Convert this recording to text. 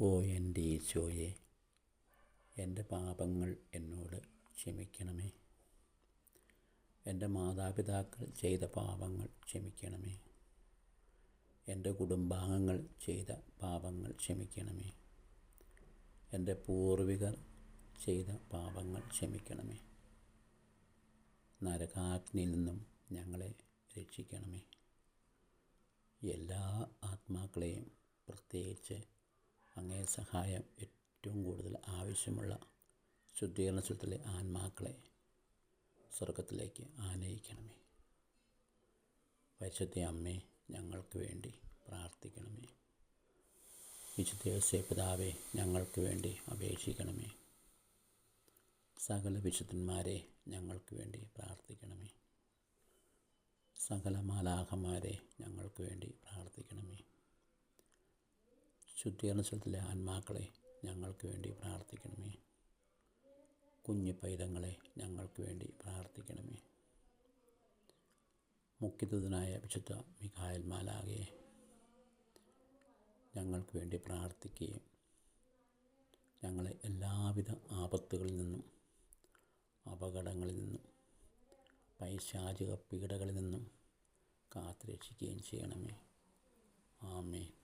ഓ എൻ്റെ ഈശോയെ, എൻ്റെ പാപങ്ങൾ എന്നോട് ക്ഷമിക്കണമേ. എൻ്റെ മാതാപിതാക്കൾ ചെയ്ത പാപങ്ങൾ ക്ഷമിക്കണമേ. എൻ്റെ കുടുംബാംഗങ്ങൾ ചെയ്ത പാപങ്ങൾ ക്ഷമിക്കണമേ. എൻ്റെ പൂർവികർ ചെയ്ത പാപങ്ങൾ ക്ഷമിക്കണമേ. നരകാഗ്നിയിൽ നിന്നും ഞങ്ങളെ രക്ഷിക്കണമേ. എല്ലാ ആത്മാക്കളെയും, പ്രത്യേകിച്ച് അങ്ങേ സഹായം ഏറ്റവും കൂടുതൽ ആവശ്യമുള്ള ശുദ്ധീകരണ സ്ഥലത്തിലെ ആത്മാക്കളെ സ്വർഗത്തിലേക്ക് ആനയിക്കണമേ. പരിശുദ്ധ അമ്മേ, ഞങ്ങൾക്ക് വേണ്ടി പ്രാർത്ഥിക്കണമേ. വിശുദ്ധ യോസേപ്പ് പിതാവേ, ഞങ്ങൾക്ക് വേണ്ടി അപേക്ഷിക്കണമേ. സകല വിശുദ്ധന്മാരെ ഞങ്ങൾക്ക് വേണ്ടി പ്രാർത്ഥിക്കണമേ. സകല മാലാഖമാരെ ഞങ്ങൾക്ക് വേണ്ടി പ്രാർത്ഥിക്കണമേ. ശുദ്ധീകരണ സ്ഥലത്തിലെ ആത്മാക്കളെ ഞങ്ങൾക്ക് വേണ്ടി പ്രാർത്ഥിക്കണമേ. കുഞ്ഞു പൈതങ്ങളെ ഞങ്ങൾക്ക് വേണ്ടി പ്രാർത്ഥിക്കണമേ. മുഖ്യദൂതനായ വിശുദ്ധ മിഖായേൽ മാലാഖയെ ഞങ്ങൾക്ക് വേണ്ടി പ്രാർത്ഥിക്കുകയും ഞങ്ങളെ എല്ലാവിധ ആപത്തുകളിൽ നിന്നും, അപകടങ്ങളിൽ നിന്നും, പൈശാചിക പീഡകളിൽ നിന്നും കാത്തുരക്ഷിക്കുകയും ചെയ്യണമേ. ആമേൻ.